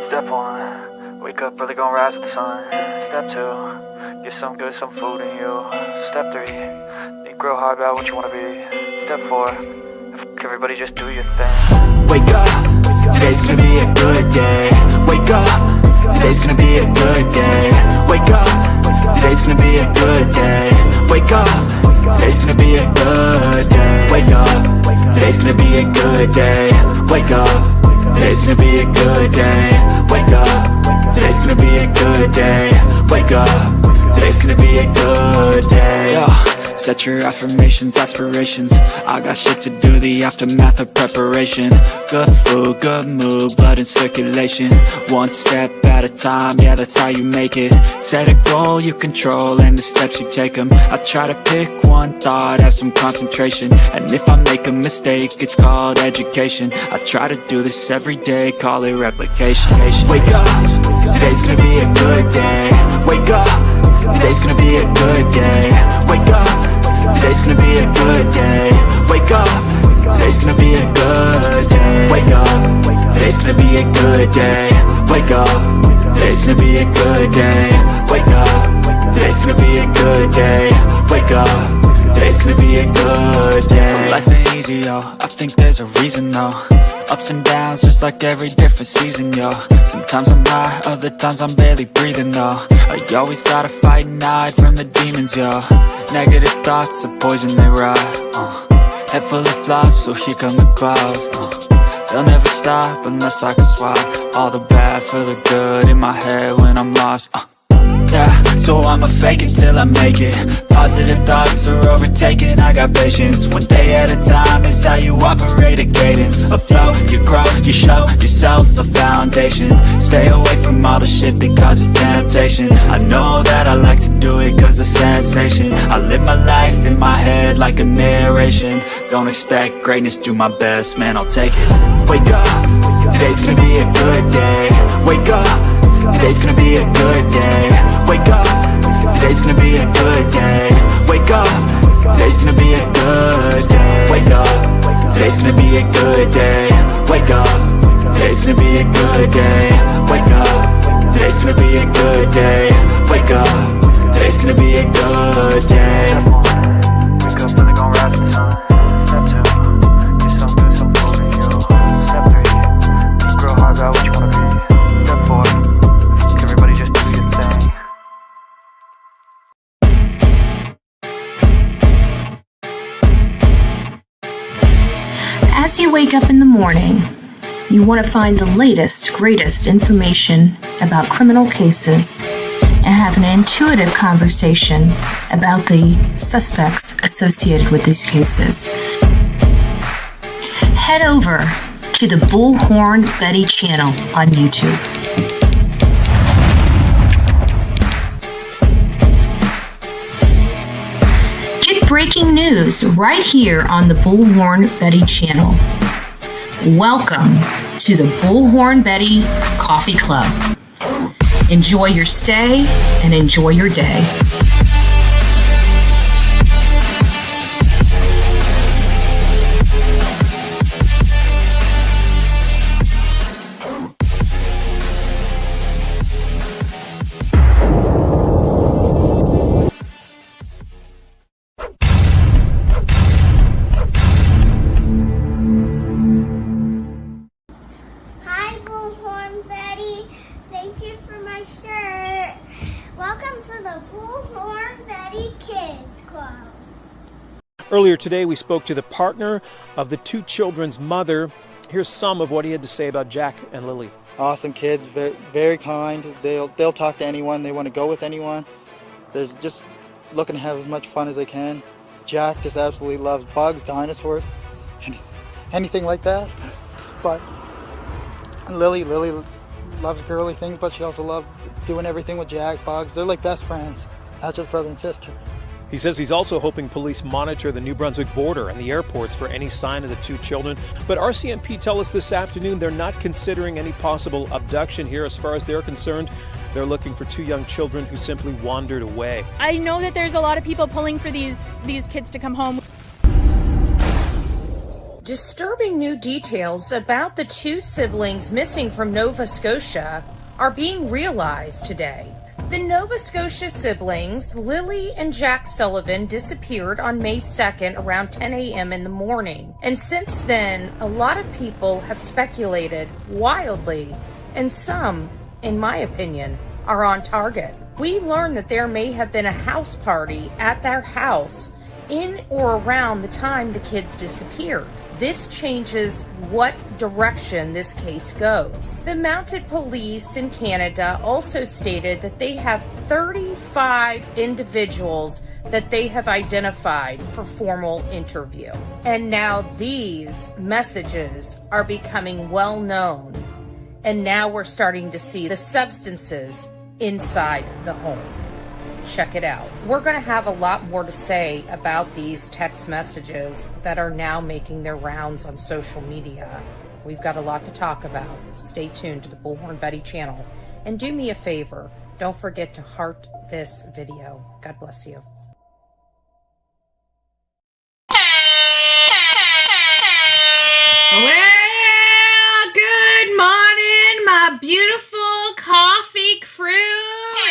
Step 1, wake up early, gonna rise with the sun. Step 2, get some good, some food in you. Step 3, think real hard about what you wanna be. Step 4, everybody just do your thing. Wake up, today's gonna be a good day. Wake up, today's gonna be a good day. Wake up, today's gonna be a good day. Wake up, today's gonna be a good day. Wake up, today's gonna be a good day. Wake up, today's gonna be a good day. Wake up, today's gonna be a good day. Wake up, today's gonna be a good day. Yo, set your affirmations, aspirations. I got shit to do, the aftermath of preparation. Good food, good mood, blood in circulation. One step at a time, yeah, that's how you make it. Set a goal you control and the steps you take them. I try to pick one thought, have some concentration. And if I make a mistake, it's called education. I try to do this every day, call it replication. Wake up, today's gonna be a good day. Wake up, today's gonna be a good day. Wake up, today's gonna be a good day. Wake up, today's gonna be a good day. Wake up, today's gonna be a good day. Wake up, today's gonna be a good day. Wake up, today's gonna be a good day. Wake up, today's gonna be a good day. So life ain't easy, yo, I think there's a reason though. Ups and downs, just like every different season, yo. Sometimes I'm high, other times I'm barely breathing, though. I always gotta fight and hide from the demons, yo. Negative thoughts are poison, they rot. Head full of flies, so here come the clouds. They'll never stop unless I can swap all the bad for the good in my head when I'm lost. Yeah, so I'ma fake it till I make it. Positive thoughts are overtaken, I got patience. One day at a time is how you operate a cadence. A flow, you grow, you show yourself a foundation. Stay away from all the shit that causes temptation. I know that I like to do it cause of sensation. I live my life in my head like a narration. Don't expect greatness, do my best, man, I'll take it. Wake up, today's gonna be a good day. Wake up, today's gonna be a good day. Wake up, today's gonna be a good day. Wake up, today's gonna be a good day. Wake up, today's gonna be a good day. Wake up, today's gonna be a good day. Wake up, today's gonna be a good day. Wake up, today's gonna be a good day. Wake up early, gonna rise with the sun. Step 2, get some good, some food in you. Step 3, think real hard about what you wanna be. Step 4, everybody just do your thing. As you wake up in the morning, you want to find the latest, greatest information about criminal cases and have an intuitive conversation about the suspects associated with these cases. Head over to the Bullhorn Betty channel on YouTube. Get breaking news right here on the Bullhorn Betty channel. Welcome to the Bullhorn Betty Coffee Club. Enjoy your stay and enjoy your day. Earlier today, we spoke to the partner of the two children's mother. Here's some of what he had to say about Jack and Lily. Awesome kids, very, very kind. They'll talk to anyone. They want to go with anyone. They're just looking to have as much fun as they can. Jack just absolutely loves bugs, dinosaurs, and anything like that. But Lily loves girly things, but she also loves doing everything with Jack, bugs. They're like best friends, not just brother and sister. He says he's also hoping police monitor the New Brunswick border and the airports for any sign of the two children. But RCMP tell us this afternoon they're not considering any possible abduction here. As far as they're concerned, they're looking for two young children who simply wandered away. I know that there's a lot of people pulling for these kids to come home. Disturbing new details about the two siblings missing from Nova Scotia are being realized today. The Nova Scotia siblings, Lilly and Jack Sullivan, disappeared on May 2nd around 10 a.m. in the morning. And since then, a lot of people have speculated wildly, and some, in my opinion, are on target. We learned that there may have been a house party at their house in or around the time the kids disappeared. This changes what direction this case goes. The mounted police in Canada also stated that they have 35 individuals that they have identified for formal interview. And now these messages are becoming well known. And now we're starting to see the substances inside the home. Check it out. We're going to have a lot more to say about these text messages that are now making their rounds on social media. We've got a lot to talk about. Stay tuned to the Bullhorn Betty channel. And do me a favor, don't forget to heart this video. God bless you. Well, good morning, my beautiful coffee crew.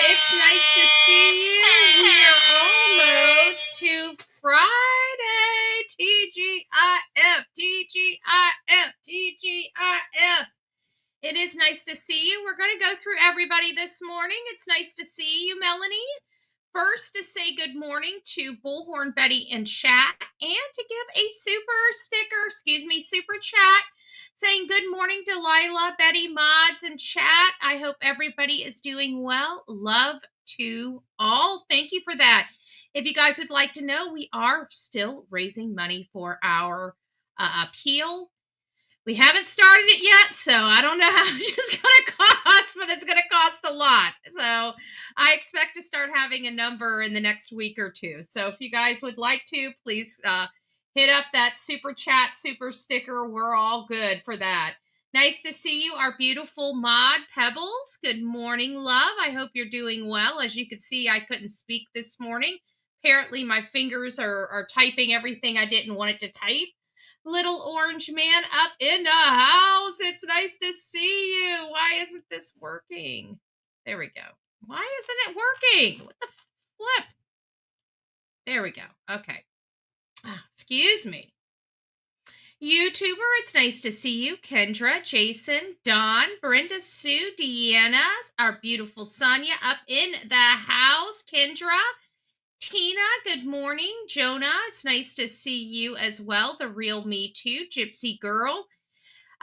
It's nice to see you. We are almost to Friday. TGIF, TGIF, TGIF. It is nice to see you. We're going to go through everybody this morning. It's nice to see you, Melanie. First, to say good morning to Bullhorn Betty in chat, and to give a super chat, saying good morning to Lila, Betty, mods, and chat. I hope everybody is doing well. Love to all. Thank you for that. If you guys would like to know, we are still raising money for our appeal. We haven't started it yet, so I don't know how much it's going to cost, but it's going to cost a lot. So I expect to start having a number in the next week or two. So if you guys would like to, please hit up that super chat, super sticker. We're all good for that. Nice to see you, our beautiful mod Pebbles. Good morning, love. I hope you're doing well. As you can see, I couldn't speak this morning. Apparently, my fingers are typing everything I didn't want it to type. Little orange man up in the house. It's nice to see you. Why isn't this working? There we go. Why isn't it working? What the flip? There we go. Okay. Excuse me. YouTuber, it's nice to see you. Kendra, Jason, Dawn, Brenda, Sue, Deanna, our beautiful Sonia up in the house. Kendra, Tina, good morning. Jonah, it's nice to see you as well. The real me too. Gypsy girl.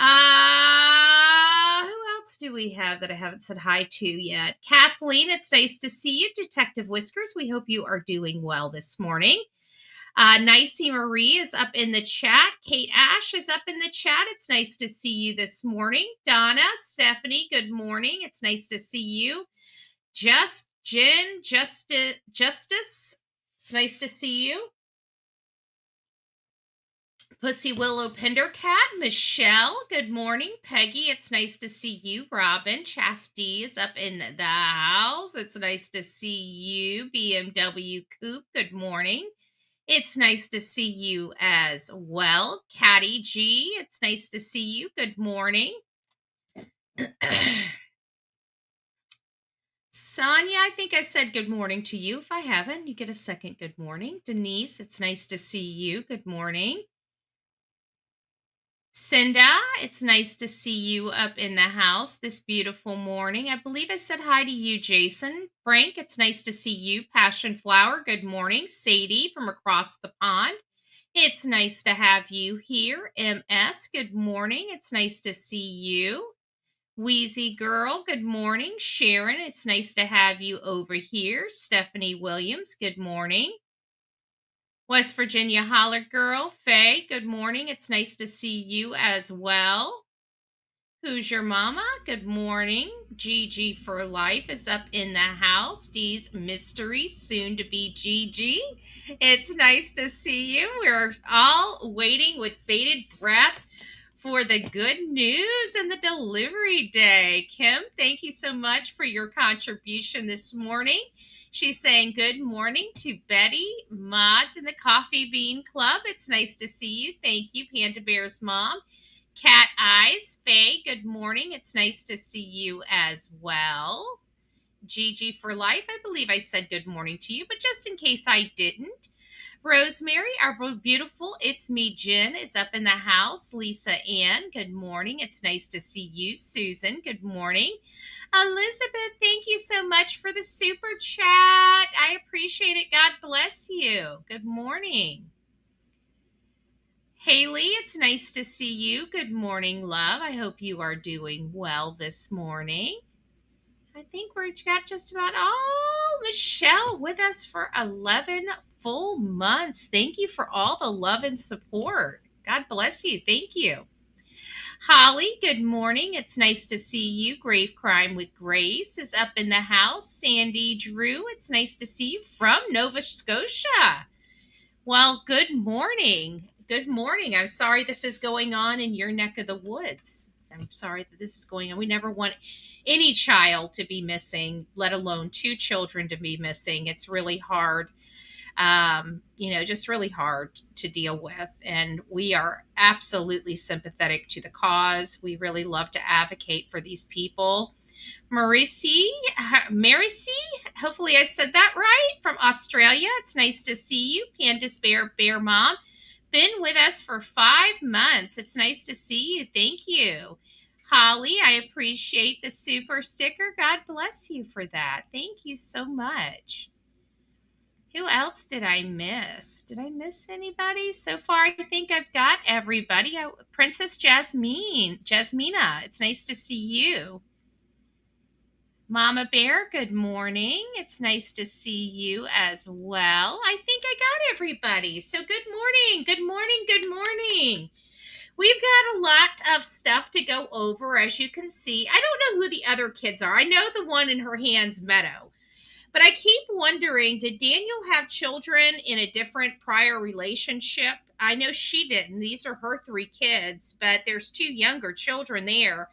Who else do we have that I haven't said hi to yet? Kathleen, it's nice to see you. Detective Whiskers, we hope you are doing well this morning. Nicey Marie is up in the chat. Kate Ash is up in the chat. It's nice to see you this morning. Donna, Stephanie, good morning. It's nice to see you. Justice, it's nice to see you. Pussy Willow Pendercat, Michelle, good morning. Peggy, it's nice to see you. Robin, Chastity is up in the house. It's nice to see you. BMW Coop, good morning. It's nice to see you as well. Catty G, it's nice to see you. Good morning. Sonia, I think I said good morning to you. If I haven't, you get a second good morning. Denise, it's nice to see you. Good morning. Cinda, it's nice to see you up in the house this beautiful morning. I believe I said hi to you, Jason. Frank, it's nice to see you. Passion Flower, good morning. Sadie from across the pond, it's nice to have you here. MS, good morning. It's nice to see you. Wheezy Girl, good morning. Sharon, it's nice to have you over here. Stephanie Williams, good morning. West Virginia Holler Girl, Faye, good morning. It's nice to see you as well. Who's your mama? Good morning. Gigi for Life is up in the house. Dee's Mystery, soon to be Gigi. It's nice to see you. We're all waiting with bated breath for the good news and the delivery day. Kim, thank you so much for your contribution this morning. She's saying good morning to Betty, mods in the Coffee Bean Club. It's nice to see you. Thank you, Panda Bear's mom. Cat Eyes, Faye, good morning. It's nice to see you as well. Gigi for Life, I believe I said good morning to you, but just in case I didn't. Rosemary, our beautiful It's Me Jen is up in the house. Lisa Ann, good morning. It's nice to see you. Susan, good morning. Elizabeth, thank you so much for the super chat. I appreciate it. God bless you. Good morning. Haley, it's nice to see you. Good morning, love. I hope you are doing well this morning. I think we've got just about, Michelle with us for 11 full months. Thank you for all the love and support. God bless you. Thank you. Holly, good morning. It's nice to see you. Grave Crime with Grace is up in the house. Sandy Drew, it's nice to see you from Nova Scotia. Well, good morning. Good morning. I'm sorry this is going on in your neck of the woods. I'm sorry that this is going on. We never want any child to be missing, let alone two children to be missing. It's really hard, just really hard to deal with. And we are absolutely sympathetic to the cause. We really love to advocate for these people. Mary C, hopefully I said that right, from Australia. It's nice to see you. Pandas Bear Mom, been with us for 5 months. It's nice to see you. Thank you. Holly, I appreciate the super sticker. God bless you for that. Thank you so much. Who else did I miss? Did I miss anybody? So far, I think I've got everybody. Princess Jasmina, it's nice to see you. Mama Bear, good morning. It's nice to see you as well. I think I got everybody. So good morning, good morning, good morning. We've got a lot of stuff to go over, as you can see. I don't know who the other kids are. I know the one in her hands, Meadow. But I keep wondering, did Daniel have children in a different prior relationship? I know she didn't. These are her 3 kids, but there's 2 younger children there.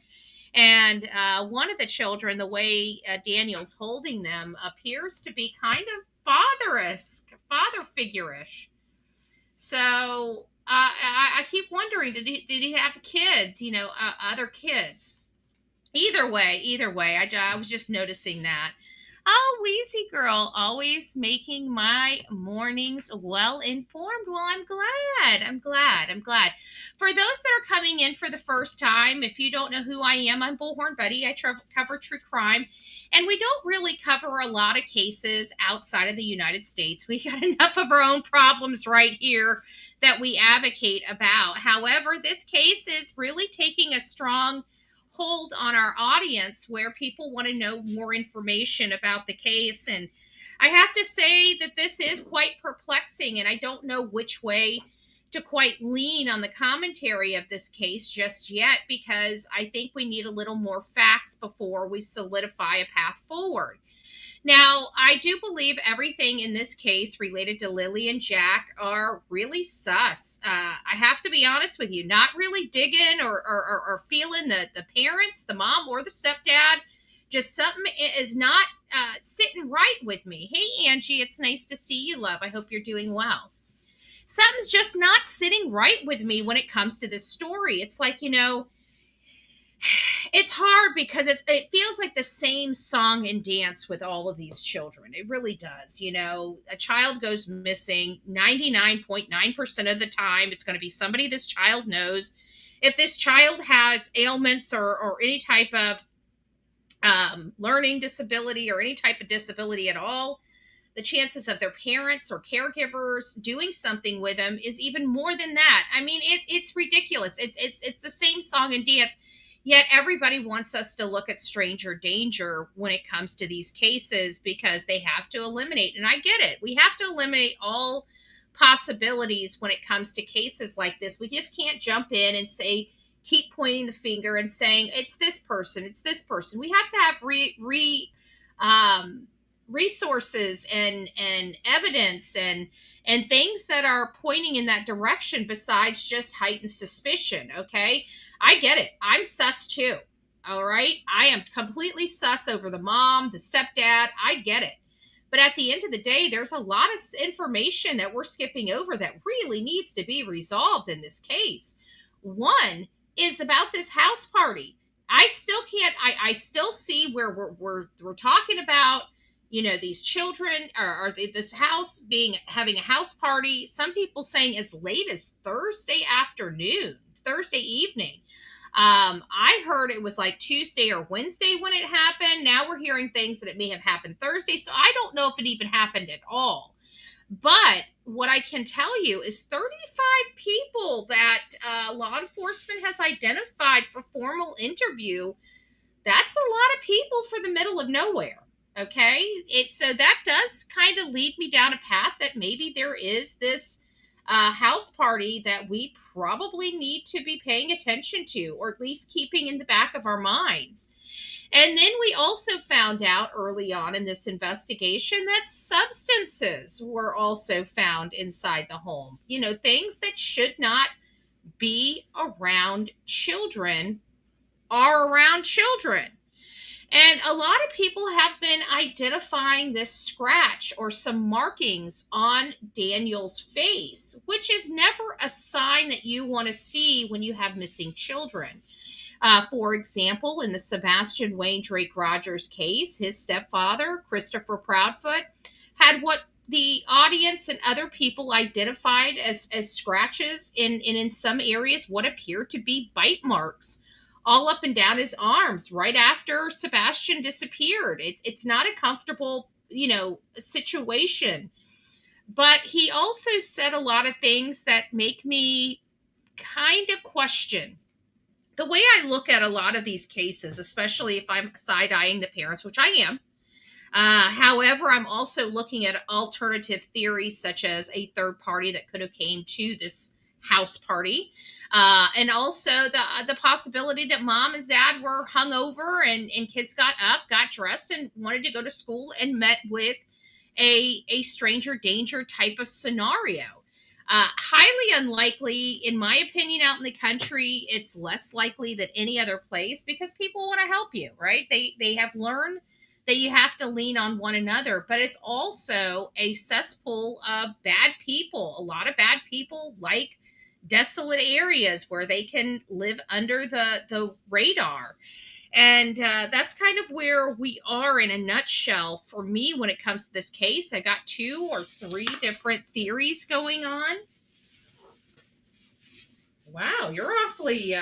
And one of the children, the way Daniel's holding them, appears to be kind of father figure-ish. So I keep wondering, did he have kids? Other kids. Either way, I was just noticing that. Oh, Wheezy Girl, always making my mornings well informed. Well, I'm glad. For those that are coming in for the first time, if you don't know who I am, I'm Bullhorn Betty. I cover true crime, and we don't really cover a lot of cases outside of the United States. We got enough of our own problems right here that we advocate about. However, this case is really taking a strong hold on our audience, where people want to know more information about the case. And I have to say that this is quite perplexing, and I don't know which way to quite lean on the commentary of this case just yet, because I think we need a little more facts before we solidify a path forward. Now, I do believe everything in this case related to Lilly and Jack are really sus. I have to be honest with you, not really digging or feeling the parents, the mom or the stepdad. Just something is not sitting right with me. Hey, Angie, it's nice to see you, love. I hope you're doing well. Something's just not sitting right with me when it comes to this story. It's like, it's hard because it feels like the same song and dance with all of these children. It really does. A child goes missing 99.9% of the time. It's going to be somebody this child knows. If this child has ailments or any type of learning disability or any type of disability at all, the chances of their parents or caregivers doing something with them is even more than that. I mean, it's ridiculous. It's the same song and dance. Yet everybody wants us to look at stranger danger when it comes to these cases, because they have to eliminate, and I get it, we have to eliminate all possibilities when it comes to cases like this. We just can't jump in and say, keep pointing the finger and saying, it's this person. We have to have resources and evidence and things that are pointing in that direction besides just heightened suspicion. Okay, I get it. I'm sus too. All right, I am completely sus over the mom, the stepdad. I get it. But at the end of the day, there's a lot of information that we're skipping over that really needs to be resolved in this case. One is about this house party. I still can't. I still see where we're talking about, these children, or this house having a house party. Some people saying as late as Thursday afternoon, Thursday evening. I heard it was like Tuesday or Wednesday when it happened. Now we're hearing things that it may have happened Thursday. So I don't know if it even happened at all. But what I can tell you is 35 people that law enforcement has identified for formal interview. That's a lot of people for the middle of nowhere. Okay. So that does kind of lead me down a path that maybe there is this house party that we probably need to be paying attention to, or at least keeping in the back of our minds. And then we also found out early on in this investigation that substances were also found inside the home. Things that should not be around children are around children. And a lot of people have been identifying this scratch or some markings on Daniel's face, which is never a sign that you want to see when you have missing children. For example, in the Sebastian Wayne Drake Rogers case, his stepfather, Christopher Proudfoot, had what the audience and other people identified as scratches in some areas what appeared to be bite marks all up and down his arms right after Sebastian disappeared. It's not a comfortable, situation. But he also said a lot of things that make me kind of question the way I look at a lot of these cases, especially if I'm side-eyeing the parents, which I am. However, I'm also looking at alternative theories, such as a third party that could have came to this house party, and also the possibility that mom and dad were hungover and kids got up, got dressed, and wanted to go to school and met with a stranger danger type of scenario. Highly unlikely, in my opinion, out in the country. It's less likely than any other place because people want to help you, right? They have learned that you have to lean on one another, but it's also a cesspool of bad people. A lot of bad people like desolate areas where they can live under the radar. And that's kind of where we are in a nutshell for me when it comes to this case. I got 2 or 3 different theories going on. Wow, you're awfully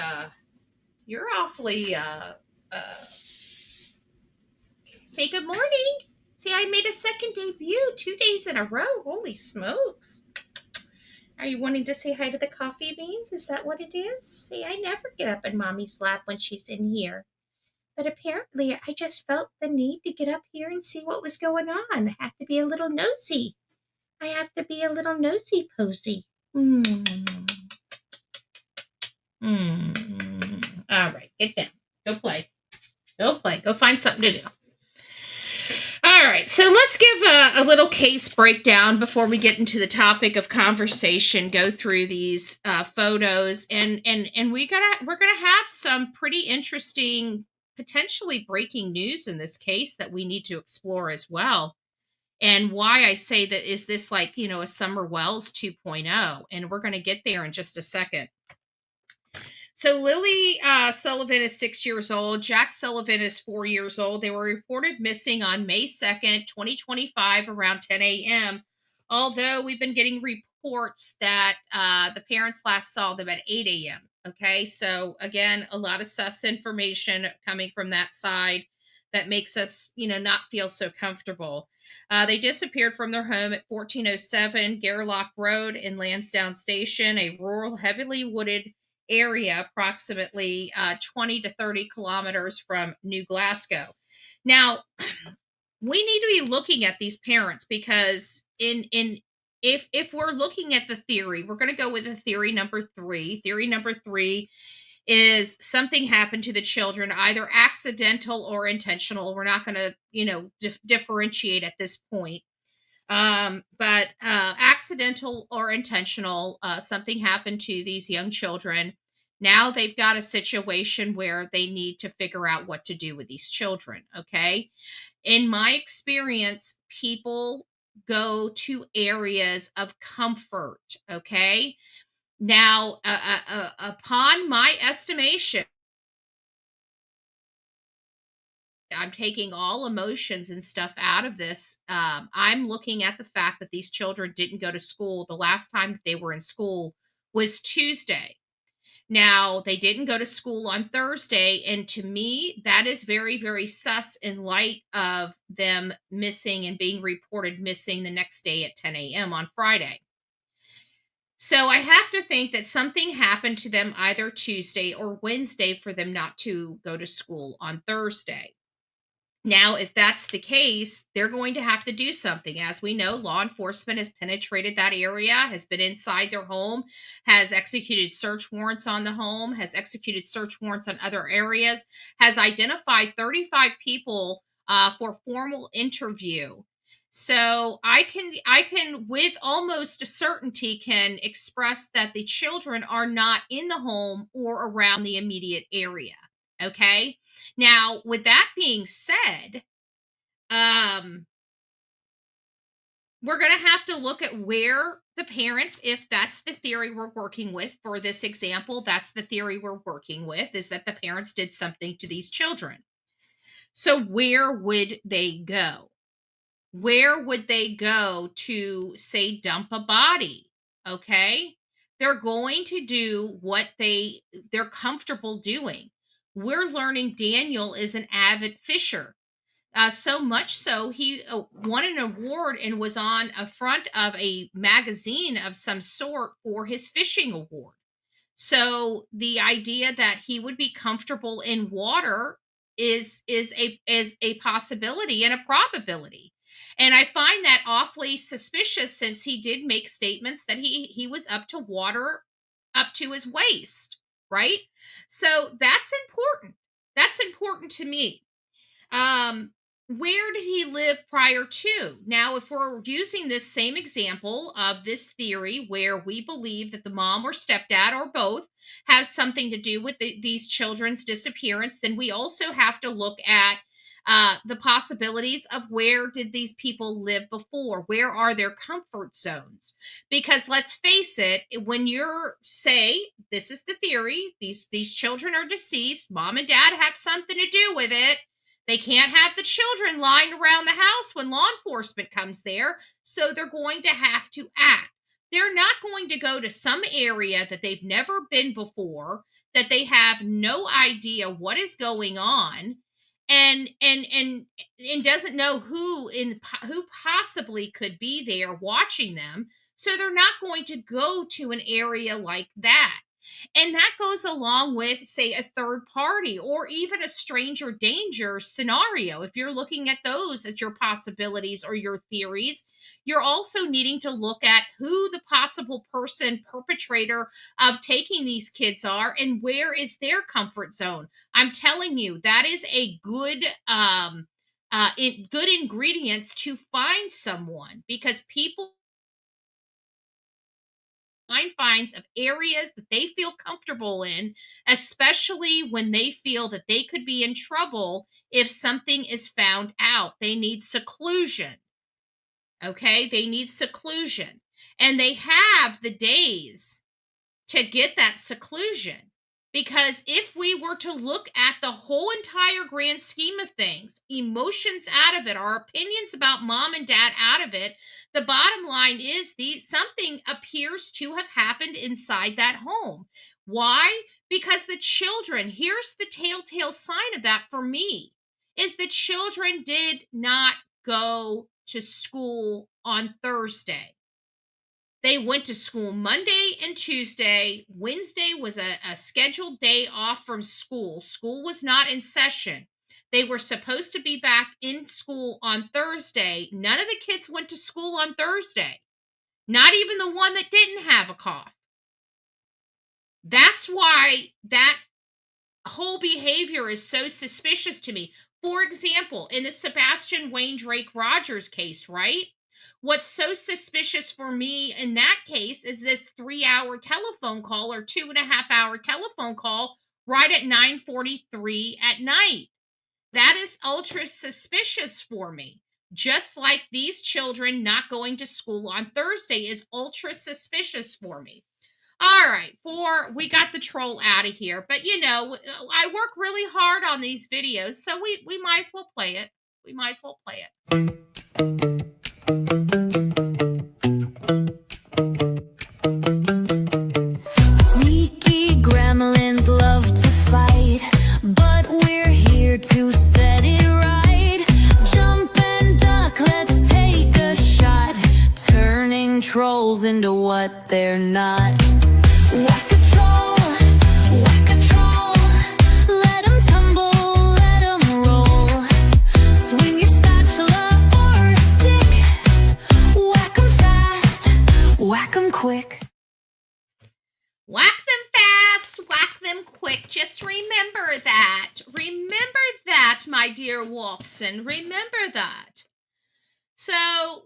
say good morning. See, I made a second debut 2 days in a row. Holy smokes. Are you wanting to say hi to the coffee beans? Is that what it is? See, I never get up in mommy's lap when she's in here. But apparently, I just felt the need to get up here and see what was going on. I have to be a little nosy. I have to be a little nosy posy. All right, get down. Go play. Go play. Go find something to do. All right, so let's give a little case breakdown before we get into the topic of conversation. Go through these photos, and we're gonna have some pretty interesting, potentially breaking news in this case that we need to explore as well. And why I say that is this like a Summer Wells 2.0, and we're going to get there in just a second. So Lilly Sullivan is 6 years old. Jack Sullivan is 4 years old. They were reported missing on May 2nd, 2025 around 10 a.m. Although we've been getting reports that the parents last saw them at 8 a.m. Okay, so again, a lot of sus information coming from that side that makes us, not feel so comfortable. They disappeared from their home at 1407 Garlock Road in Lansdowne Station, a rural, heavily wooded area approximately 20 to 30 kilometers from New Glasgow. Now, we need to be looking at these parents because if we're looking at the theory, we're going to go with the theory number 3. Theory number 3 is something happened to the children, either accidental or intentional. We're not going to, differentiate at this point. But accidental or intentional, something happened to these young children. Now they've got a situation where they need to figure out what to do with these children. Okay. In my experience, people go to areas of comfort. Okay. Now, upon my estimation, I'm taking all emotions and stuff out of this. I'm looking at the fact that these children didn't go to school. The last time that they were in school was Tuesday. Now, they didn't go to school on Thursday, and to me, that is very, very sus in light of them missing and being reported missing the next day at 10 a.m. on Friday. So I have to think that something happened to them either Tuesday or Wednesday for them not to go to school on Thursday. Now, if that's the case, they're going to have to do something. As we know, law enforcement has penetrated that area, has been inside their home, has executed search warrants on the home, has executed search warrants on other areas, has identified 35 people for formal interview. So I can with almost a certainty can express that the children are not in the home or around the immediate area. Okay. Now, with that being said, um, we're going to have to look at where the parents, if that's the theory we're working with for this example, that's the theory we're working with, is that the parents did something to these children. So, where would they go? Where would they go to, say, dump a body? Okay. They're going to do what they're comfortable doing. We're learning Daniel is an avid fisher. So much so, he won an award and was on a front of a magazine of some sort for his fishing award. So the idea that he would be comfortable in water is a possibility and a probability. And I find that awfully suspicious since he did make statements that he was up to water up to his waist, right? So that's important. That's important to me. Um, where did he live prior to? Now, if we're using this same example of this theory where we believe that the mom or stepdad or both has something to do with these children's disappearance, then we also have to look at the possibilities of where did these people live before? Where are their comfort zones? Because let's face it, when you're say this is the theory, these children are deceased, mom and dad have something to do with it. They can't have the children lying around the house when law enforcement comes there, so they're going to have to act. They're not going to go to some area that they've never been before, that they have no idea what is going on, and doesn't know who possibly could be there watching them. So they're not going to go to an area like that. And that goes along with, say, a third party or even a stranger danger scenario. If you're looking at those as your possibilities or your theories, you're also needing to look at who the possible person perpetrator of taking these kids are and where is their comfort zone. I'm telling you, that is a good good ingredients to find someone, because people finds of areas that they feel comfortable in, especially when they feel that they could be in trouble if something is found out. They need seclusion. Okay. They need seclusion. And they have the days to get that seclusion. Because if we were to look at the whole entire grand scheme of things, emotions out of it, our opinions about mom and dad out of it, the bottom line is something appears to have happened inside that home. Why? Because the children, here's the telltale sign of that for me, is the children did not go to school on Thursday. They went to school Monday and Tuesday. Wednesday was a scheduled day off from school. School was not in session. They were supposed to be back in school on Thursday. None of the kids went to school on Thursday, not even the one that didn't have a cough. That's why that whole behavior is so suspicious to me. For example, in the Sebastian Wayne Drake Rogers case, right? What's so suspicious for me in that case is this 3-hour telephone call or 2.5-hour telephone call right at 9:43 at night. That is ultra suspicious for me. Just like these children not going to school on Thursday is ultra suspicious for me. All right, we got the troll out of here, but I work really hard on these videos, so we might as well play it. We might as well play it. Sneaky gremlins love to fight, but we're here to set it right. Jump and duck, let's take a shot, turning trolls into what they're not. Whack a troll, whack a troll. Let 'em tumble, let 'em roll. Swing your spatula or a stick. Whack 'em fast, whack 'em quick. Whack them fast, whack them quick. Just remember that. Remember that, my dear Watson. Remember that. So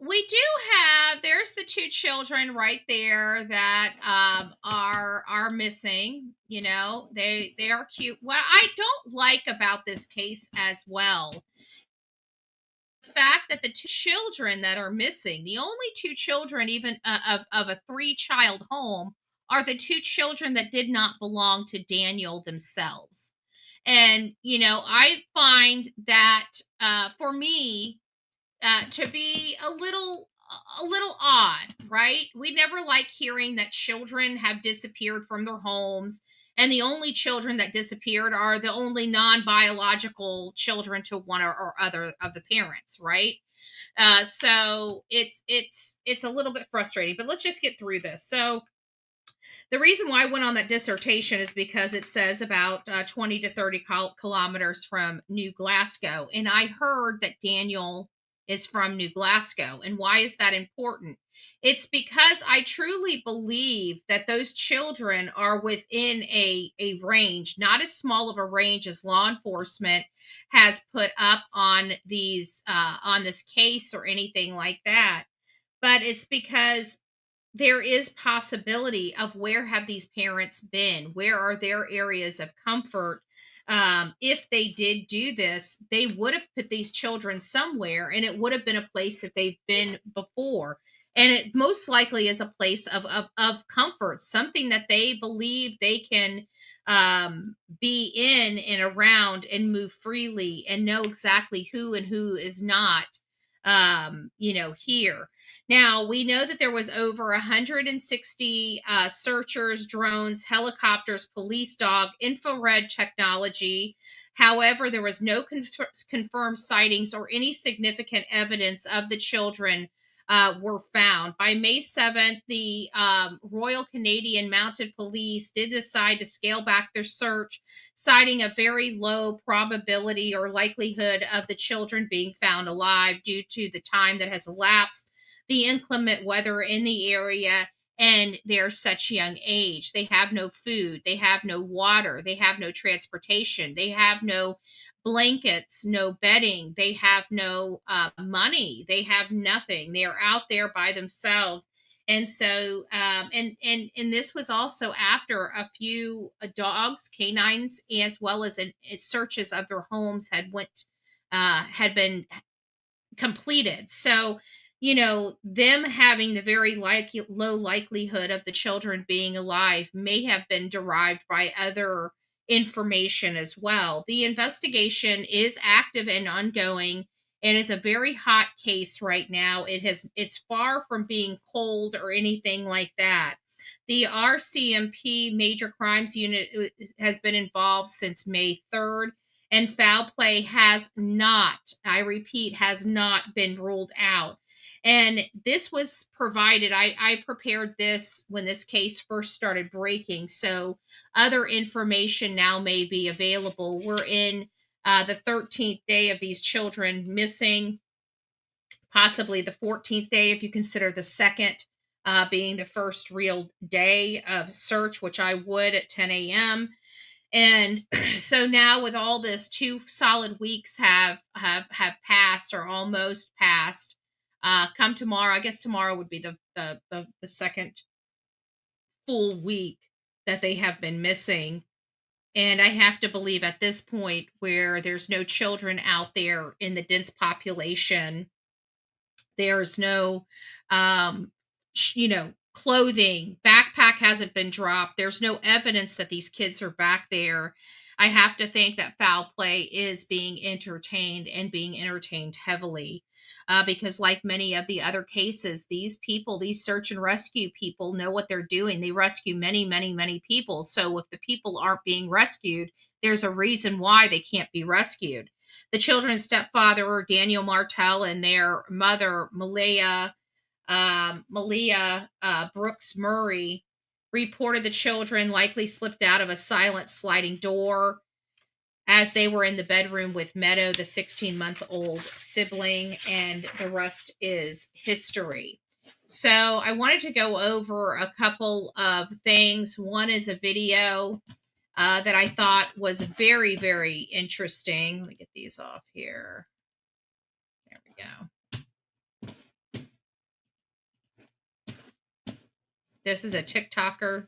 we do have, there's the two children right there that are missing. They are cute. What I don't like about this case as well, the fact that the two children that are missing, the only two children even of a 3-child home, are the two children that did not belong to Daniel themselves. And I find that for me, to be a little odd, right? We never like hearing that children have disappeared from their homes, and the only children that disappeared are the only non-biological children to one or other of the parents, right? So it's a little bit frustrating, but let's just get through this. So the reason why I went on that dissertation is because it says about 20 to 30 kilometers from New Glasgow. And I heard that Daniel is from New Glasgow. And why is that important? It's because I truly believe that those children are within a range, not as small of a range as law enforcement has put up on on this case or anything like that. But it's because there is possibility of where have these parents been? Where are their areas of comfort? If they did do this, they would have put these children somewhere, and it would have been a place that they've been before. And it most likely is a place of comfort, something that they believe they can be in and around and move freely and know exactly who and who is not, here. Now, we know that there was over 160 searchers, drones, helicopters, police dog, infrared technology. However, there was no confirmed sightings or any significant evidence of the children were found. By May 7th, the Royal Canadian Mounted Police did decide to scale back their search, citing a very low probability or likelihood of the children being found alive due to the time that has elapsed, the inclement weather in the area, and they're such young age. They have no food, they have no water, they have no transportation, they have no blankets, no bedding, they have no money, they have nothing. They're out there by themselves. And so and this was also after a few dogs, canines, as well as searches of their homes had been completed. So them having the very low likelihood of the children being alive may have been derived by other information as well. The investigation is active and ongoing, and it's a very hot case right now. It's far from being cold or anything like that. The RCMP Major Crimes Unit has been involved since May 3rd, and foul play has not, I repeat, has not been ruled out. And this was provided, I prepared this when this case first started breaking. So other information now may be available. We're in the 13th day of these children missing, possibly the 14th day if you consider the second being the first real day of search, which I would at 10 a.m. And so now with all this, 2 solid weeks have passed or almost passed. come tomorrow. I guess tomorrow would be the second full week that they have been missing. And I have to believe at this point where there's no children out there in the dense population, there's no, clothing, backpack hasn't been dropped. There's no evidence that these kids are back there. I have to think that foul play is being entertained and being entertained heavily. Because, like many of the other cases, these people, these search and rescue people, know what they're doing. They rescue many, many, many people. So, if the people aren't being rescued, there's a reason why they can't be rescued. The children's stepfather, Daniel Martell, and their mother, Malehya Brooks-Murray, reported the children likely slipped out of a silent sliding door as they were in the bedroom with Meadow, the 16-month-old sibling, and the rest is history. So I wanted to go over a couple of things. One is a video that I thought was very, very interesting. Let me get these off here. There we go. This is a TikToker.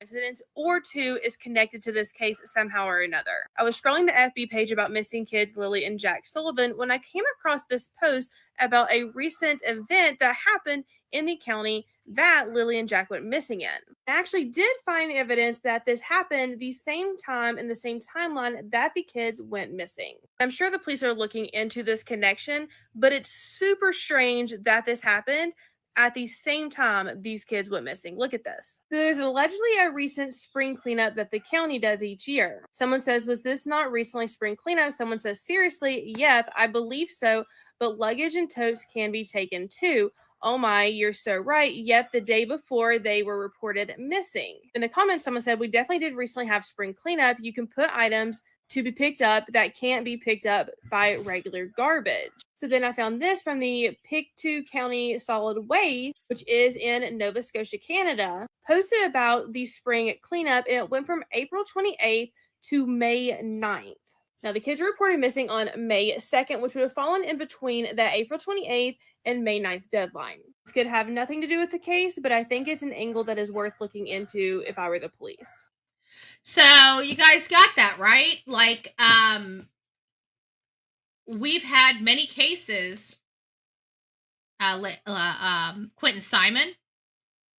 Incident or two is connected to this case somehow or another. I was scrolling the FB page about missing kids Lilly and Jack Sullivan when I came across this post about a recent event that happened in the county that Lilly and Jack went missing in. I actually did find evidence that this happened the same time in the same timeline that the kids went missing. I'm sure the police are looking into this connection, but it's super strange that this happened at the same time these kids went missing. Look at this. There's allegedly a recent spring cleanup that the county does each year. Someone says, was this not recently spring cleanup? Someone says, seriously? Yep, I believe so, but luggage and totes can be taken too. Oh my, you're so right. Yep, the day before they were reported missing. In the comments, someone said, we definitely did recently have spring cleanup. You can put items to be picked up that can't be picked up by regular garbage. So then I found this from the Pictou County Solid Waste, which is in Nova Scotia, Canada, posted about the spring cleanup, and it went from April 28th to May 9th. Now, the kids were reported missing on May 2nd, which would have fallen in between the April 28th and May 9th deadline. This could have nothing to do with the case, but I think it's an angle that is worth looking into if I were the police. So you guys got that, right? Like, we've had many cases, Quentin Simon,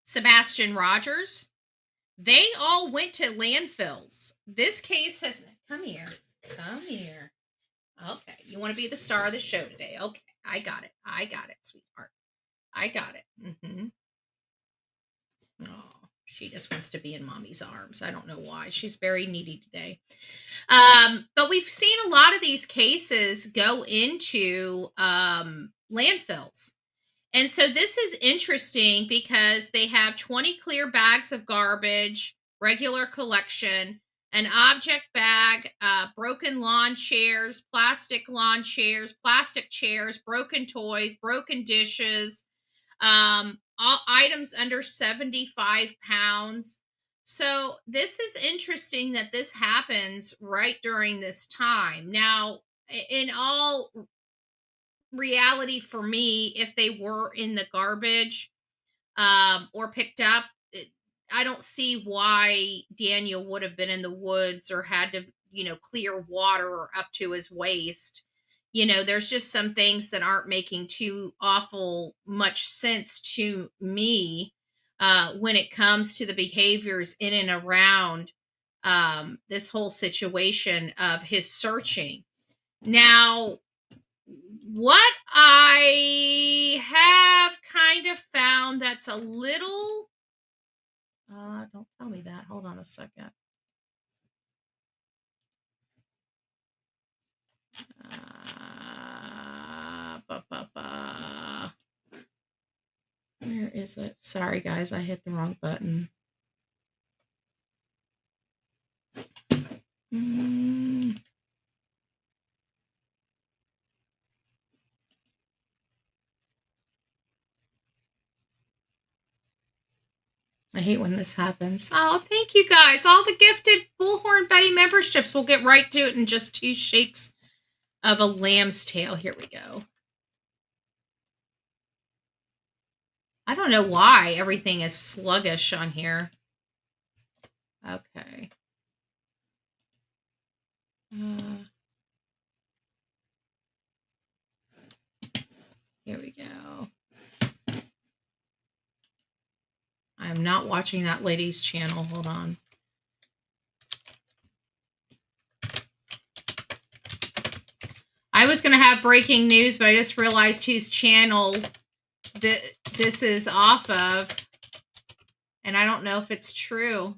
Sebastian Rogers, they all went to landfills. This case has, come here. Okay, you want to be the star of the show today. Okay, I got it, sweetheart. I got it. Oh. She just wants to be in mommy's arms. I don't know why. She's very needy today. But we've seen a lot of these cases go into landfills. And so this is interesting because they have 20 clear bags of garbage, regular collection, an object bag, broken lawn chairs, plastic chairs, broken toys, broken dishes, all items under 75 pounds. So this is interesting that this happens right during this time. Now, in all reality for me, if they were in the garbage or picked up, I don't see why Daniel would have been in the woods or had to, clear water up to his waist. There's just some things that aren't making too awful much sense to me when it comes to the behaviors in and around this whole situation of his searching. Now, what I have kind of found that's a little, don't tell me that. Hold on a second. Where is it? Sorry, guys, I hit the wrong button. I hate when this happens. Oh, thank you guys. All the gifted Bullhorn Betty memberships. We'll get right to it in just 2 shakes of a lamb's tail. Here we go. I don't know why everything is sluggish on here. Okay. Here we go. I'm not watching that lady's channel. Hold on. I was going to have breaking news, but I just realized whose channel that this is off of, and I don't know if it's true.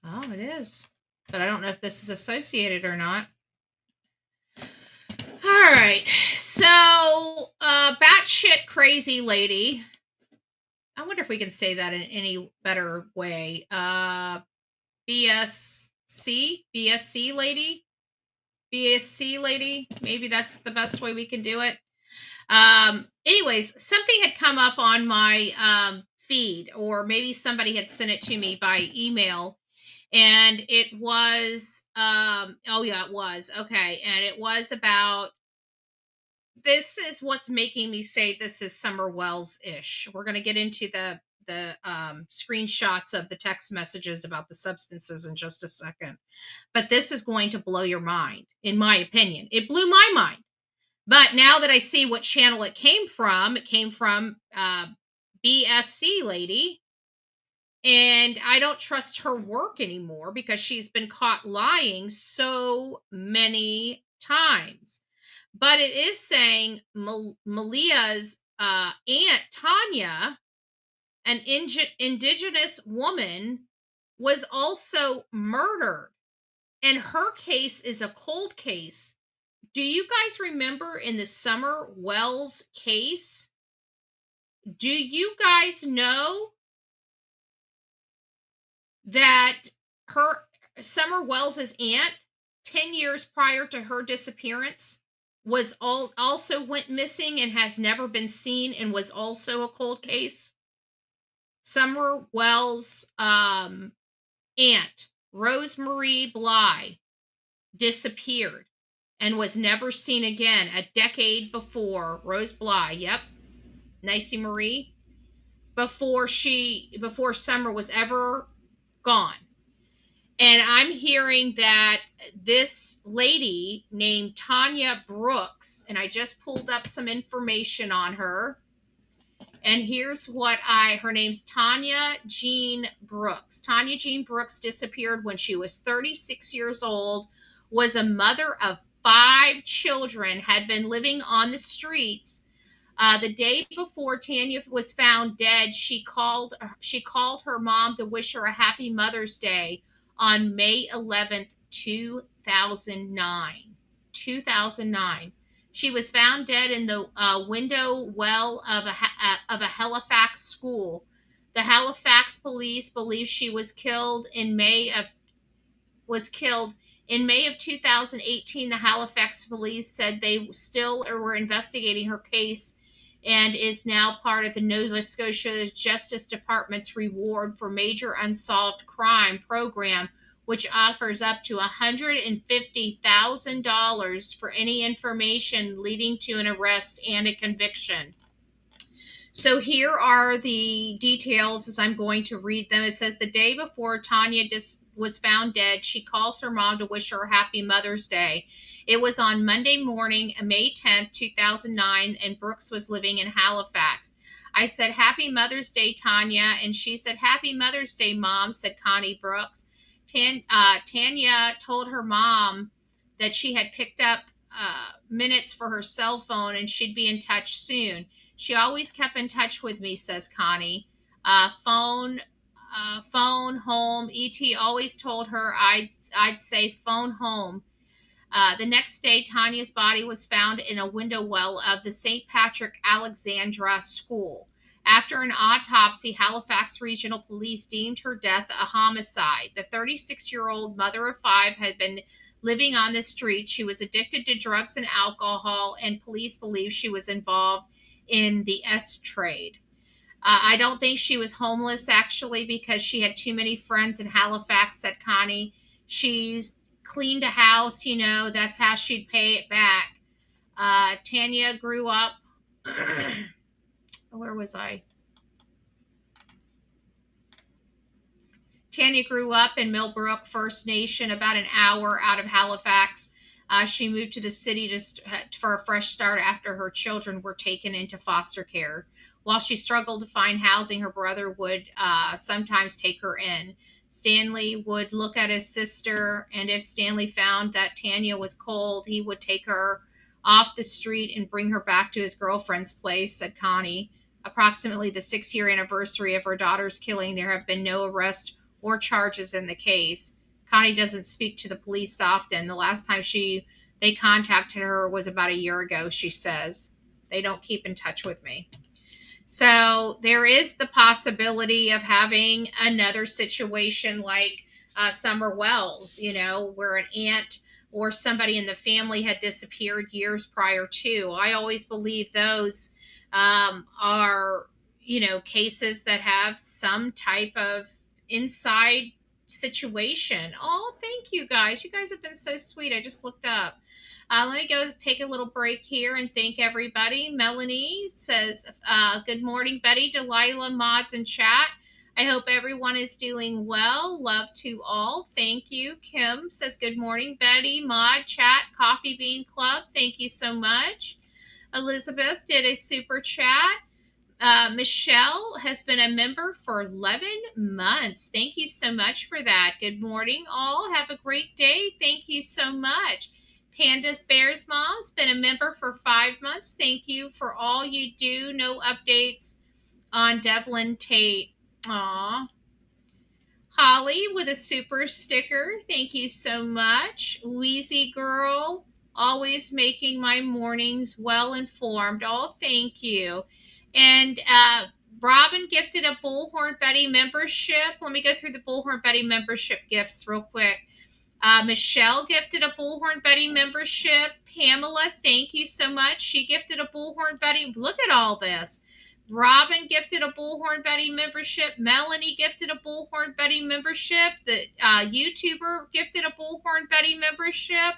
Oh, it is. But I don't know if this is associated or not. All right. So, batshit crazy lady. I wonder if we can say that in any better way. BSC lady. BSC lady. Maybe that's the best way we can do it. Anyways, something had come up on my feed, or maybe somebody had sent it to me by email. And it was, oh yeah, it was. Okay. And it was about, this is what's making me say this is Summer Wells-ish. We're going to get into the screenshots of the text messages about the substances in just a second. But this is going to blow your mind, in my opinion. It blew my mind. But now that I see what channel it came from BSC lady. And I don't trust her work anymore because she's been caught lying so many times. But it is saying Malehya's aunt Tanya, an indigenous woman, was also murdered. And her case is a cold case. Do you guys remember in the Summer Wells case? Do you guys know that her Summer Wells's aunt, 10 years prior to her disappearance, was also went missing and has never been seen and was also a cold case? Summer Wells' aunt, Rosemarie Bly, disappeared and was never seen again a decade before. Rose Bly, yep. Nicey Marie. Before Summer was ever gone. And I'm hearing that this lady named Tanya Brooks, and I just pulled up some information on her. And here's what her name's Tanya Jean Brooks. Tanya Jean Brooks disappeared when she was 36 years old, was a mother of 5 children, had been living on the streets. The day before Tanya was found dead, she called her mom to wish her a happy Mother's Day on May 11th, 2009. 2009. She was found dead in the window well of a Halifax school. The Halifax police believe she was killed in May of 2018. The Halifax police said they still were investigating her case and is now part of the Nova Scotia Justice Department's Reward for Major Unsolved Crime program, which offers up to $150,000 for any information leading to an arrest and a conviction. So here are the details as I'm going to read them. It says the day before Tanya was found dead, she calls her mom to wish her a happy Mother's Day. It was on Monday morning, May 10th, 2009, and Brooks was living in Halifax. I said, "Happy Mother's Day, Tanya." And she said, "Happy Mother's Day, Mom," said Connie Brooks. Tanya told her mom that she had picked up minutes for her cell phone and she'd be in touch soon. She always kept in touch with me, says Connie. Phone, home. E.T. always told her I'd say phone home. The next day, Tanya's body was found in a window well of the St. Patrick Alexandra School. After an autopsy, Halifax Regional Police deemed her death a homicide. The 36-year-old mother of 5 had been living on the streets. She was addicted to drugs and alcohol, and police believe she was involved in the S trade. I don't think she was homeless, actually, because she had too many friends in Halifax, said Connie. She's cleaned a house, you know, that's how she'd pay it back. Tanya grew up, where was I? Tanya grew up in Millbrook First Nation, about an hour out of Halifax. She moved to the city for a fresh start after her children were taken into foster care. While she struggled to find housing, her brother would sometimes take her in. Stanley would look at his sister, and if Stanley found that Tanya was cold, he would take her off the street and bring her back to his girlfriend's place, said Connie. Approximately the 6-year anniversary of her daughter's killing, there have been no arrests or charges in the case. Connie doesn't speak to the police often. The last time they contacted her was about a year ago, she says. They don't keep in touch with me. So there is the possibility of having another situation like Summer Wells, you know, where an aunt or somebody in the family had disappeared years prior to. I always believe those are, you know, cases that have some type of inside situation. Oh, thank you guys. You guys have been so sweet. I just looked up. Let me go take a little break here and thank everybody. Melanie says, good morning, Betty, Delilah, mods, and chat. I hope everyone is doing well. Love to all. Thank you. Kim says, good morning, Betty, mod, chat, coffee bean club. Thank you so much. Elizabeth did a super chat. Michelle has been a member for 11 months. Thank you so much for that. Good morning, all. Have a great day. Thank you so much. Pandas Bears Mom's been a member for 5 months. Thank you for all you do. No updates on Devlin Tate. Aw. Holly with a super sticker. Thank you so much. Wheezy Girl, always making my mornings well informed. Oh, thank you. And Robin gifted a Bullhorn Betty membership. Let me go through the Bullhorn Betty membership gifts real quick. Michelle gifted a Bullhorn Betty membership. Pamela, thank you so much. She gifted a Bullhorn Betty. Look at all this. Robin gifted a Bullhorn Betty membership. Melanie gifted a Bullhorn Betty membership. The YouTuber gifted a Bullhorn Betty membership.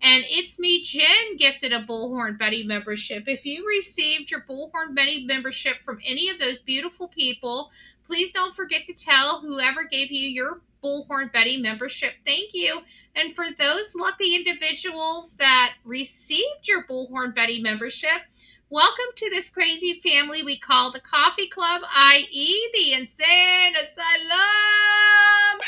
And It's Me Jen gifted a Bullhorn Betty membership. If you received your Bullhorn Betty membership from any of those beautiful people, please don't forget to tell whoever gave you your Bullhorn Betty membership thank you. And for those lucky individuals that received your Bullhorn Betty membership, welcome to this crazy family we call the Coffee Club, i.e. the Insane Asylum.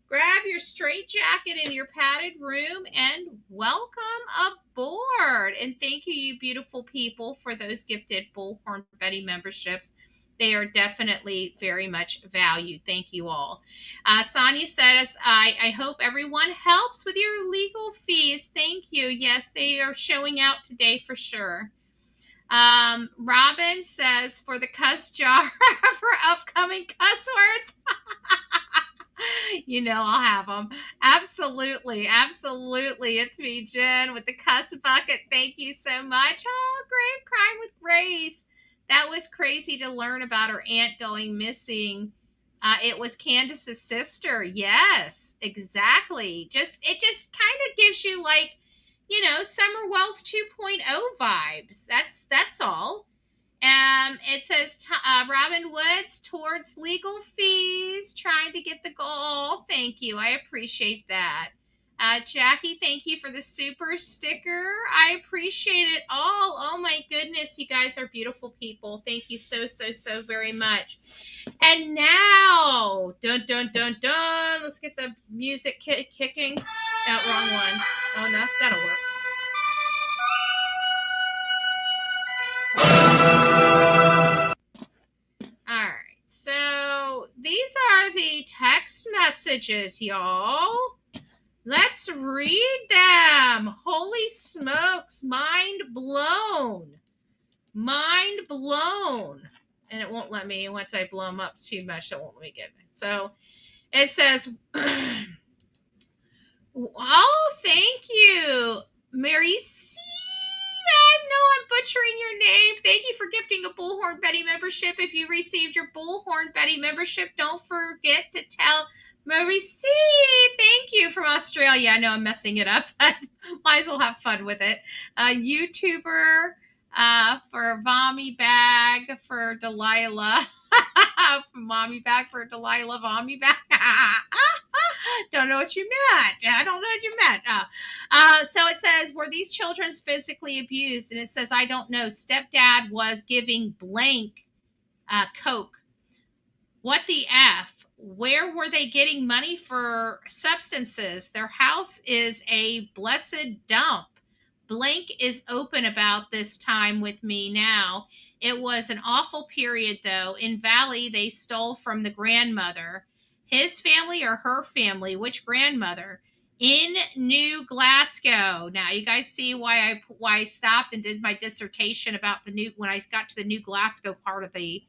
Grab your straight jacket in your padded room and welcome aboard. And thank you, you beautiful people, for those gifted Bullhorn Betty memberships. They are definitely very much valued. Thank you all. Sonia says, I hope everyone helps with your legal fees. Thank you. Yes, they are showing out today for sure. Robin says, for the cuss jar for upcoming cuss words. You know I'll have them. Absolutely. Absolutely. It's me, Jen, with the cuss bucket. Thank you so much. Oh, great. Crime with Grace. That was crazy to learn about her aunt going missing. It was Candace's sister. Yes, exactly. It just kind of gives you, like, you know, Summer Wells 2.0 vibes. That's all. It says Robin Woods towards legal fees, trying to get the goal. Thank you. I appreciate that. Jackie, thank you for the super sticker. I appreciate it all. Oh my goodness, you guys are beautiful people. Thank you so, so, so very much. And now, dun, dun, dun, dun. Let's get the music kicking. Oh, wrong one. Oh, no, that'll work. All right, so these are the text messages, y'all. Let's read them. Holy smokes, mind blown. Mind blown. And it won't let me, once I blow them up too much, it won't let me get it. So it says, oh, thank you, Mary C. I know I'm butchering your name. Thank you for gifting a Bullhorn Betty membership. If you received your Bullhorn Betty membership, don't forget to tell Maurice, thank you from Australia. I know I'm messing it up, but might as well have fun with it. YouTuber for Mommy Bag for Delilah. Mommy Bag for Delilah, Mommy Bag. Don't know what you meant. I don't know what you meant. So it says, were these children physically abused? And it says, I don't know. Stepdad was giving blank Coke. What the F? Where were they getting money for substances? Their house is a blessed dump. Blank is open about this time with me now. It was an awful period, though. In Valley, they stole from the grandmother. His family or her family? Which grandmother? In New Glasgow. Now, you guys see why I stopped and did my dissertation about when I got to the New Glasgow part of the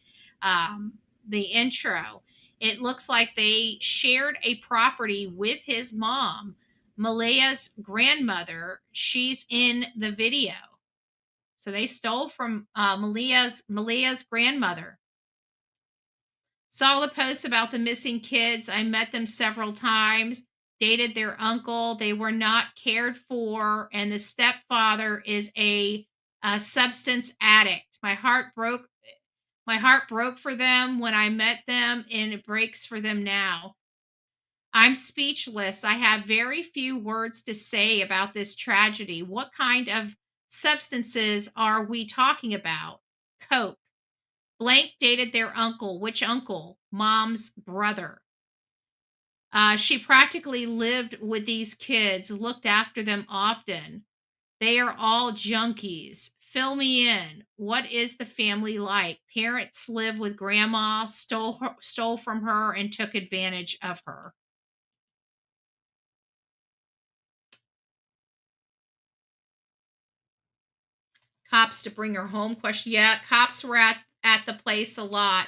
intro. It looks like they shared a property with his mom, Malehya's grandmother. She's in the video. So they stole from Malehya's grandmother. Saw the post about the missing kids. I met them several times, dated their uncle. They were not cared for, and the stepfather is a substance addict. My heart broke for them when I met them, and it breaks for them now. I'm speechless. I have very few words to say about this tragedy. What kind of substances are we talking about? Coke. Blank dated their uncle. Which uncle? Mom's brother. She practically lived with these kids, looked after them often. They are all junkies. Fill me in. What is the family like? Parents live with grandma, stole from her, and took advantage of her. Cops to bring her home? Question. Yeah, cops were at the place a lot.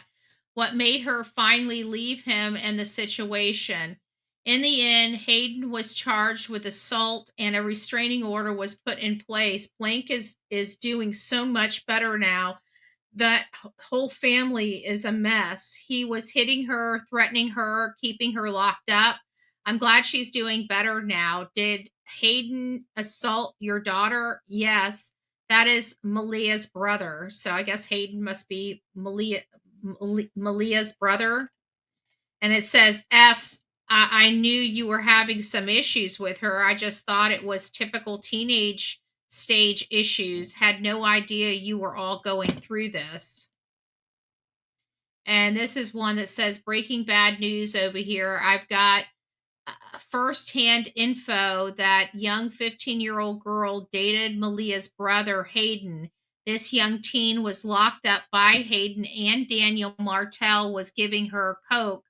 What made her finally leave him and the situation? In the end, Hayden was charged with assault and a restraining order was put in place. Blank is doing so much better now. That whole family is a mess. He was hitting her, threatening her, keeping her locked up. I'm glad she's doing better now. Did Hayden assault your daughter? Yes. That is Malehya's brother. So I guess Hayden must be Malehya's brother. And it says, I knew you were having some issues with her. I just thought it was typical teenage stage issues. Had no idea you were all going through this. And this is one that says breaking bad news over here. I've got firsthand info that young 15-year-old girl dated Malehya's brother, Hayden. This young teen was locked up by Hayden, and Daniel Martell was giving her coke.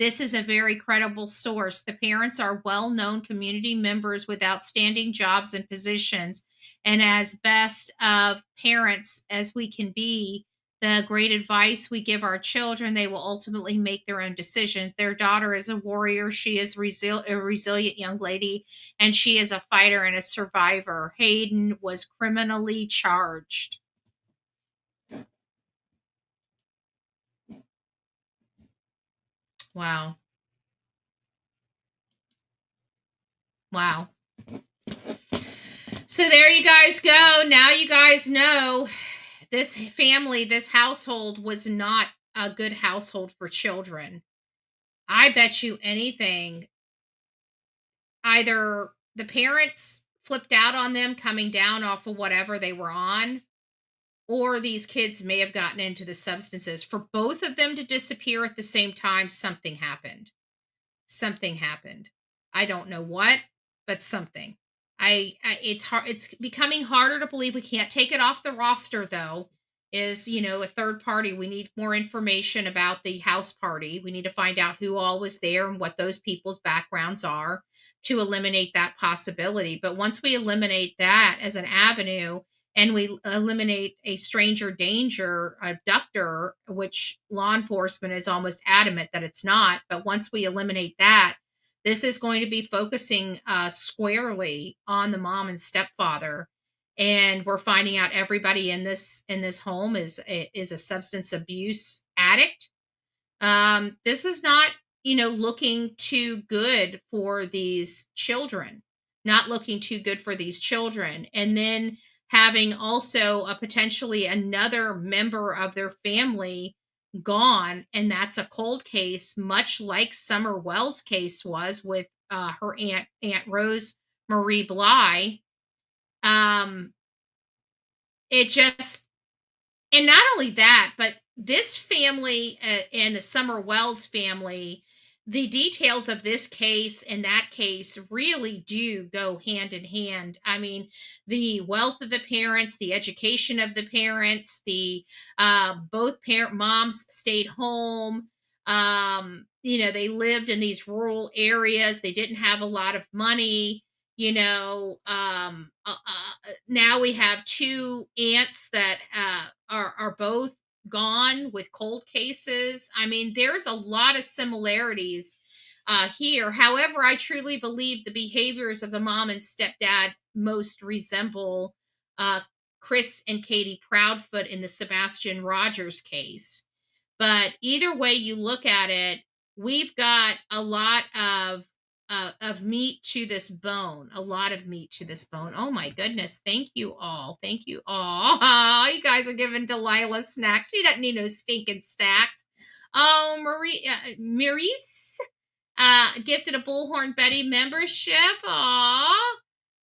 This is a very credible source. The parents are well-known community members with outstanding jobs and positions. And as best of parents as we can be, the great advice we give our children, they will ultimately make their own decisions. Their daughter is a warrior. She is a resilient young lady, and she is a fighter and a survivor. Hayden was criminally charged. Wow. Wow. So there you guys go. Now you guys know this family, this household was not a good household for children. I bet you anything, either the parents flipped out on them coming down off of whatever they were on, or these kids may have gotten into the substances. For both of them to disappear at the same time, something happened. Something happened. I don't know what, but something. It's hard. It's becoming harder to believe. We can't take it off the roster, though. Is, a third party. We need more information about the house party. We need to find out who all was there and what those people's backgrounds are to eliminate that possibility. But once we eliminate that as an avenue, and we eliminate a stranger danger abductor, which law enforcement is almost adamant that it's not. But once we eliminate that, this is going to be focusing squarely on the mom and stepfather. And we're finding out everybody in this home is a substance abuse addict. This is not looking too good for these children, not looking too good for these children. And then having also a potentially another member of their family gone. And that's a cold case, much like Summer Wells' case was with her Aunt Rose Marie Bly. It just, and not only that, but this family and the Summer Wells family, the details of this case and that case really do go hand in hand. I mean, the wealth of the parents, the education of the parents, the both parent moms stayed home. They lived in these rural areas. They didn't have a lot of money. Now we have two aunts that are both gone with cold cases. I mean, there's a lot of similarities here. However, I truly believe the behaviors of the mom and stepdad most resemble uh, Chris and Katie Proudfoot in the Sebastian Rogers case. But either way you look at it, we've got a lot of meat to this bone, a lot of meat to this bone. Oh my goodness. Thank you all. Thank you all. Oh, you guys are giving Delilah snacks. She doesn't need no stinking snacks. Oh, Maurice gifted a Bullhorn Betty membership. Aw.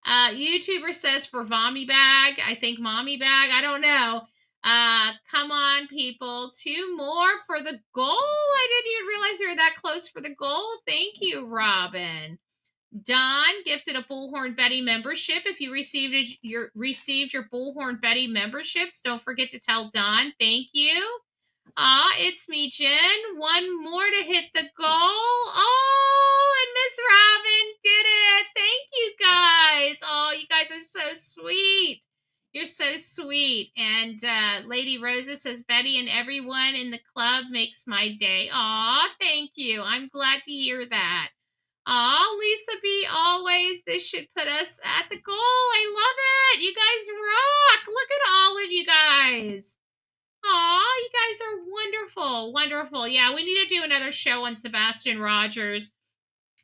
YouTuber says for Mommy Bag. I think Mommy Bag. I don't know. Come on, people. 2 more for the goal. I didn't even realize we were that close for the goal. Thank you, Robin. Don gifted a Bullhorn Betty membership. If you received your Bullhorn Betty memberships, don't forget to tell Don thank you. It's me, Jen. 1 more to hit the goal. Oh, and Miss Robin did it. Thank you guys. Oh, you guys are so sweet. You're so sweet. And Lady Rosa says, Betty and everyone in the club makes my day. Aw, thank you. I'm glad to hear that. Aw, Lisa B, always. This should put us at the goal. I love it. You guys rock. Look at all of you guys. Aw, you guys are wonderful. Wonderful. Yeah, we need to do another show on Sebastian Rogers.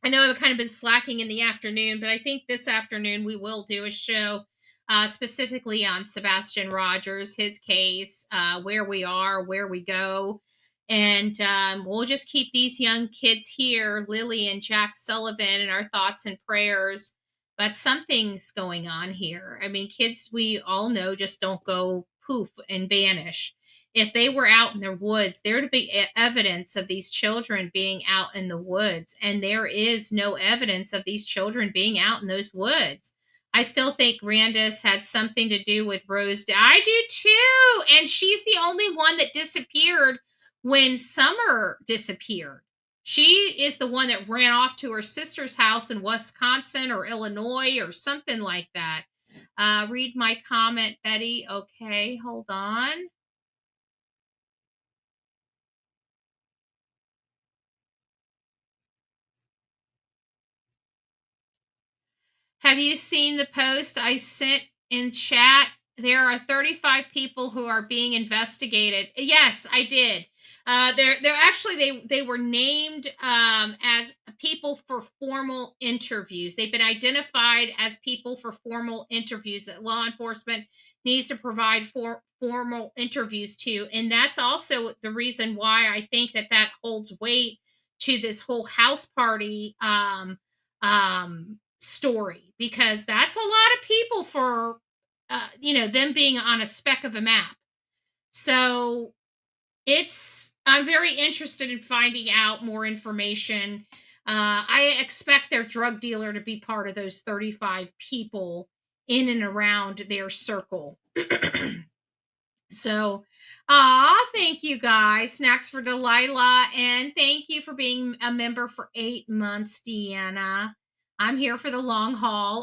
I know I've kind of been slacking in the afternoon, but I think this afternoon we will do a show specifically on Sebastian Rogers, his case, where we are, where we go. And we'll just keep these young kids here, Lilly and Jack Sullivan, in our thoughts and prayers. But something's going on here. I mean, kids, we all know, just don't go poof and vanish. If they were out in the woods, there would be evidence of these children being out in the woods. And there is no evidence of these children being out in those woods. I still think Randus had something to do with Rose. I do too. And she's the only one that disappeared when Summer disappeared. She is the one that ran off to her sister's house in Wisconsin or Illinois or something like that. Read my comment, Betty. Okay, hold on. Have you seen the post I sent in chat? There are 35 people who are being investigated. Yes, I did. They're actually they were named as people for formal interviews. They've been identified as people for formal interviews that law enforcement needs to provide for formal interviews to, and that's also the reason why I think that holds weight to this whole house party story, because that's a lot of people for them being on a speck of a map. So I'm very interested in finding out more information. I expect their drug dealer to be part of those 35 people in and around their circle. So, thank you guys. Snacks for Delilah. And thank you for being a member for 8 months, Deanna. I'm here for the long haul.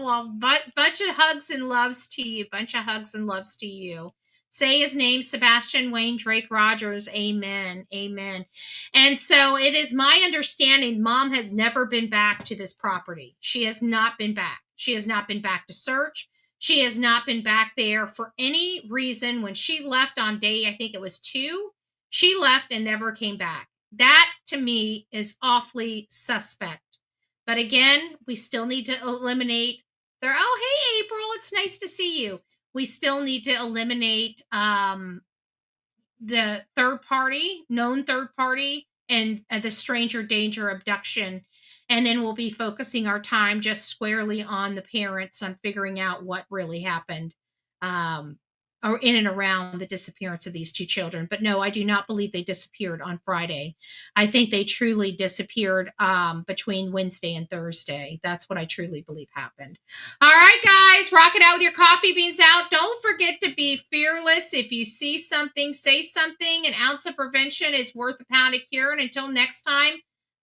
Well, bunch of hugs and loves to you. Bunch of hugs and loves to you. Say his name, Sebastian Wayne Drake Rogers. Amen. Amen. And so it is my understanding Mom has never been back to this property. She has not been back. She has not been back to search. She has not been back there for any reason. When she left on day, I think it was 2, she left and never came back. That to me is awfully suspect. But again, we still need to eliminate their, oh, hey, April, it's nice to see you. We still need to eliminate the known third party, and the stranger danger abduction. And then we'll be focusing our time just squarely on the parents, on figuring out what really happened, or in and around the disappearance of these two children. But no, I do not believe they disappeared on Friday. I think they truly disappeared between Wednesday and Thursday. That's what I truly believe happened. All right, guys, rock it out with your coffee beans out. Don't forget to be fearless. If you see something, say something. An ounce of prevention is worth a pound of cure. And until next time,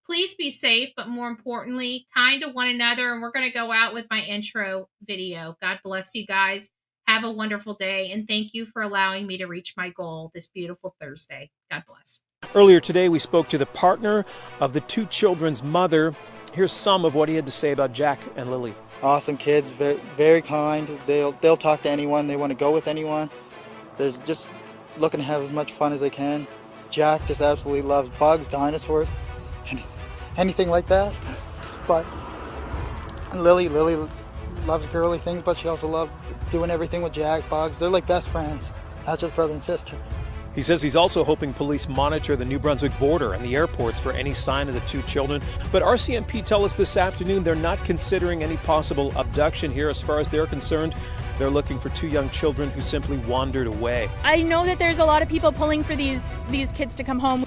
please be safe, but more importantly, kind to one another. And we're going to go out with my intro video. God bless you guys. Have a wonderful day, and thank you for allowing me to reach my goal this beautiful Thursday. God bless. Earlier today, we spoke to the partner of the two children's mother. Here's some of what he had to say about Jack and Lily. Awesome kids, very, very kind. They'll talk to anyone. They want to go with anyone. They're just looking to have as much fun as they can. Jack just absolutely loves bugs, dinosaurs, and anything like that. But Lily loves girly things, but she also loves doing everything with Jack, bugs. They're like best friends, not just brother and sister. He says he's also hoping police monitor the New Brunswick border and the airports for any sign of the two children. But RCMP tell us this afternoon they're not considering any possible abduction here. As far as they're concerned, they're looking for two young children who simply wandered away. I know that there's a lot of people pulling for these kids to come home.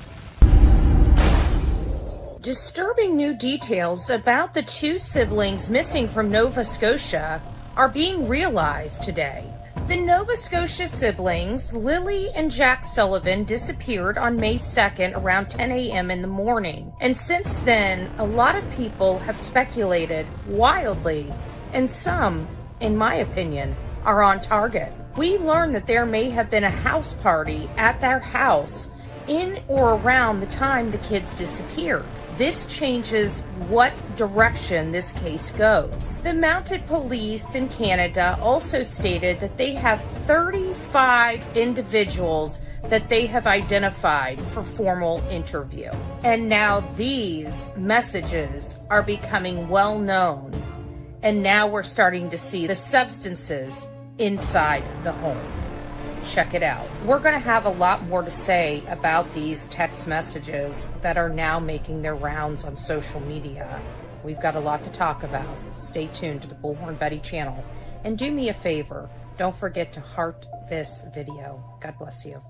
Disturbing new details about the two siblings missing from Nova Scotia are being realized today. The Nova Scotia siblings, Lilly and Jack Sullivan, disappeared on May 2nd around 10 a.m. in the morning. And since then, a lot of people have speculated wildly, and some, in my opinion, are on target. We learned that there may have been a house party at their house in or around the time the kids disappeared. This changes what direction this case goes. The mounted police in Canada also stated that they have 35 individuals that they have identified for formal interview. And now these messages are becoming well known. And now we're starting to see the substances inside the home. Check it out. We're going to have a lot more to say about these text messages that are now making their rounds on social media. We've got a lot to talk about. Stay tuned to the Bullhorn Betty channel. And do me a favor, don't forget to heart this video. God bless you.